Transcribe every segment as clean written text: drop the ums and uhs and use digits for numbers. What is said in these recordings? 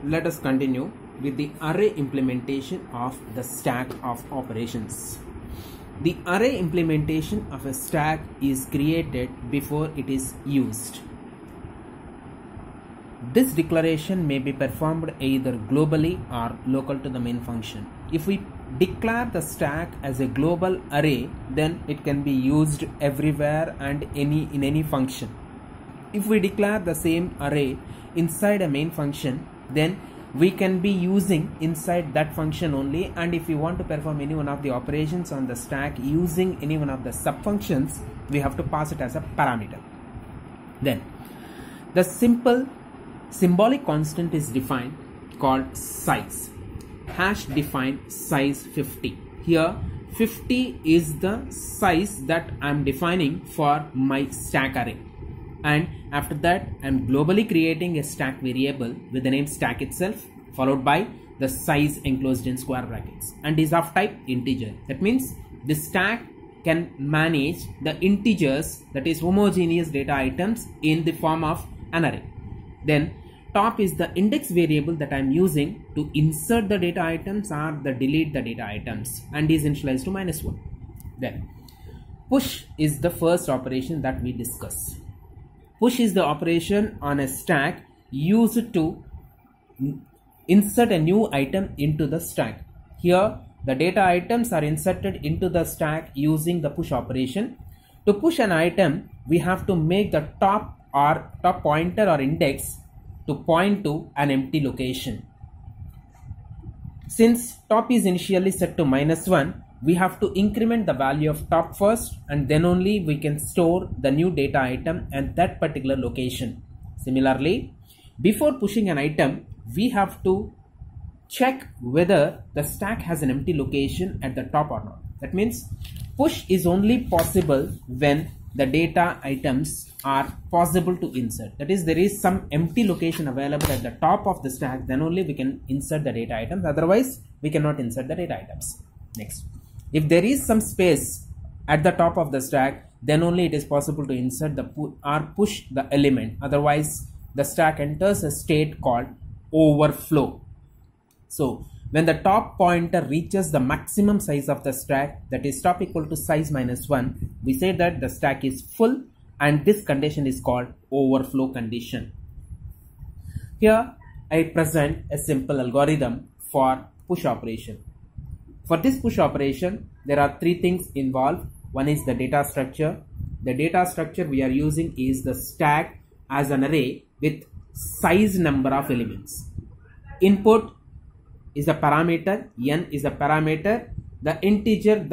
let us continue with the array implementation of the stack of operations. The array implementation of a stack is created before it is used. This declaration may be performed either globally or local to the main function. If we declare the stack as a global array, then it can be used everywhere and in any function. If we declare the same array inside a main function, then we can be using inside that function only, and if we want to perform any one of the operations on the stack using any one of the subfunctions, we have to pass it as a parameter. Then the simple symbolic constant is defined called size. Hash define size 50. Here 50 is the size that I am defining for my stack array, and after that I am globally creating a stack variable with the name stack itself, followed by the size enclosed in square brackets, and is of type integer. That means the stack can manage the integers, that is homogeneous data items, in the form of an array. Then top is the index variable that I am using to insert the data items or the delete the data items, and is initialized to -1. Then push is the first operation that we discuss. Push is the operation on a stack used to insert a new item into the stack. Here the data items are inserted into the stack using the push operation. To push an item, we have to make the top pointer or index to point to an empty location. Since top is initially set to -1, we have to increment the value of top first, and then only we can store the new data item at that particular location. Similarly, before pushing an item, we have to check whether the stack has an empty location at the top or not. That means push is only possible when the data items are possible to insert. That is, there is some empty location available at the top of the stack, then only we can insert the data items. Otherwise, we cannot insert the data items. Next, if there is some space at the top of the stack, then only it is possible to insert the push the element. Otherwise, the stack enters a state called overflow. So when the top pointer reaches the maximum size of the stack, that is top equal to size -1, we say that the stack is full, and this condition is called overflow condition. Here I present a simple algorithm for push operation. For this push operation, there are three things involved. One is the data structure. The data structure we are using is the stack as an array with size number of elements. Input is a parameter, n is a parameter, the integer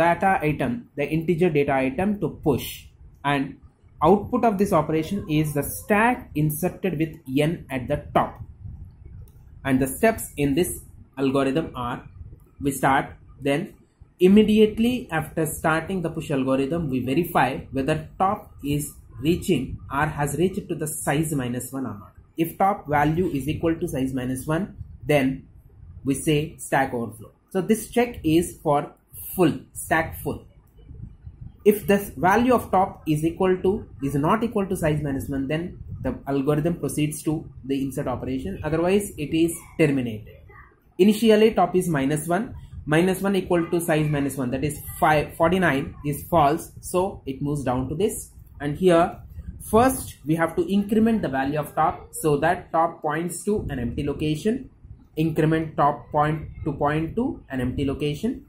data item to push, and output of this operation is the stack inserted with n at the top. And the steps in this algorithm are: we start, then immediately after starting the push algorithm, we verify whether top is reaching or has reached to the size -1 or not. If top value is equal to size -1, then we say stack overflow. So this check is for full, stack full. If the value of top is not equal to size -1, then the algorithm proceeds to the insert operation. Otherwise, it is terminated. Initially top is -1 equal to size -1, that is 49 is false, so it moves down to this. And here first we have to increment the value of top so that top points to an empty location. Increment top point to an empty location.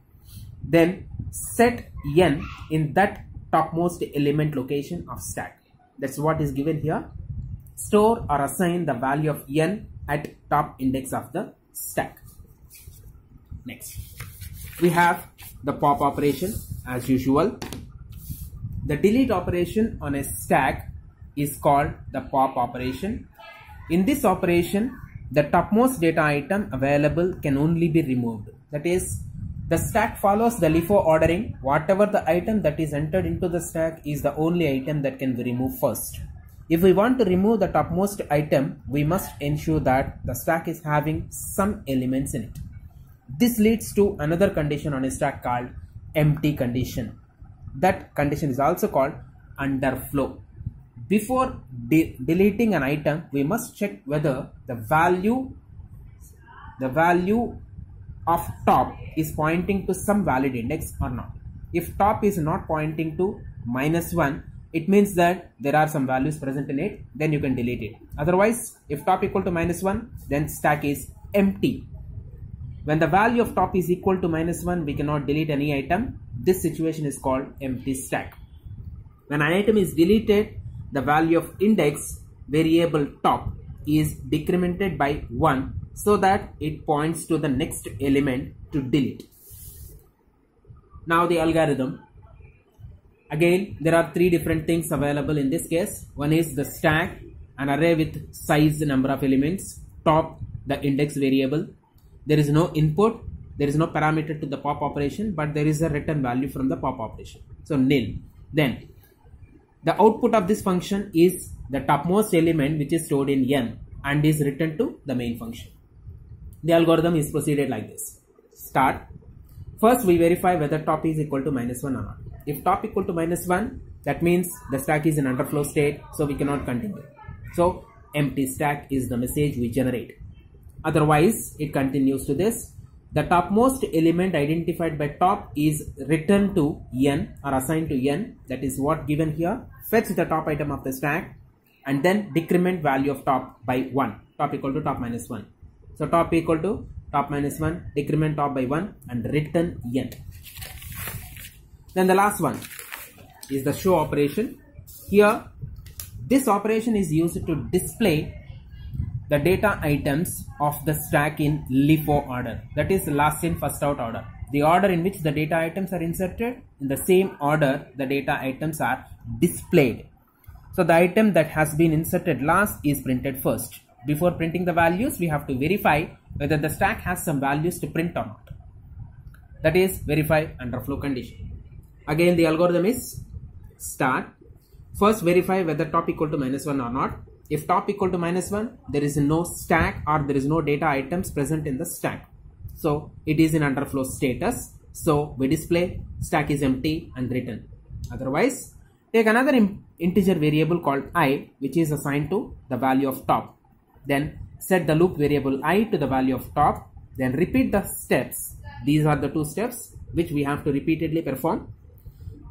Then set n in that topmost element location of stack. That's what is given here. Store or assign the value of n at top index of the stack. Next, we have the pop operation as usual. The delete operation on a stack is called the pop operation. In this operation, the topmost data item available can only be removed. That is, the stack follows the LIFO ordering. Whatever the item that is entered into the stack is the only item that can be removed first. If we want to remove the topmost item, we must ensure that the stack is having some elements in it. This leads to another condition on a stack called empty condition. That condition is also called underflow. Before deleting an item, we must check whether the value the value of top is pointing to some valid index or not. If top is not pointing to -1, it means that there are some values present in it, then you can delete it. Otherwise, if top equal to -1, then stack is empty. When the value of top is equal to -1, we cannot delete any item. This situation is called empty stack. When an item is deleted, the value of index variable top is decremented by 1 so that it points to the next element to delete. Now the algorithm. Again, there are three different things available in this case. One is the stack, an array with size number of elements, top, the index variable. There is no input, there is no parameter to the pop operation, but there is a return value from the pop operation. So nil. Then the output of this function is the topmost element which is stored in n and is returned to the main function. The algorithm is proceeded like this. Start. First we verify whether top is equal to -1 or not. If top equal to -1, that means the stack is in underflow state, so we cannot continue. So empty stack is the message we generate. Otherwise, it continues to this. The topmost element identified by top is returned to n or assigned to n. That is what given here. Fetch the top item of the stack and then decrement value of top by 1. Top equal to top -1. So top equal to top -1, decrement top by 1 and return n. Then the last one is the show operation. Here, this operation is used to display the data items of the stack in LIFO order. That is last in first out order. The order in which the data items are inserted, in the same order the data items are displayed. So the item that has been inserted last is printed first. Before printing the values, we have to verify whether the stack has some values to print or not. That is verify underflow condition. Again, the algorithm is start. First verify whether top equal to -1 or not. If top equal to -1, there is no stack or there is no data items present in the stack. So it is in underflow status. So we display stack is empty and return. Otherwise, take another integer variable called I, which is assigned to the value of top. Then set the loop variable I to the value of top. Then repeat the steps. These are the two steps which we have to repeatedly perform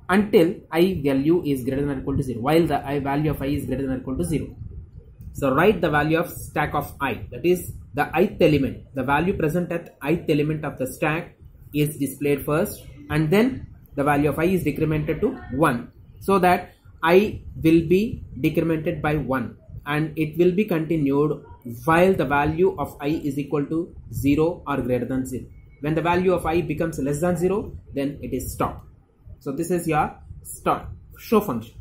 until I value is greater than or equal to 0. While the I value of I is greater than or equal to 0. So write the value of stack of I, that is the ith element. The value present at ith element of the stack is displayed first, and then the value of I is decremented to 1, so that I will be decremented by 1 and it will be continued while the value of I is equal to 0 or greater than 0. When the value of I becomes less than 0, then it is stop. So this is your start show function.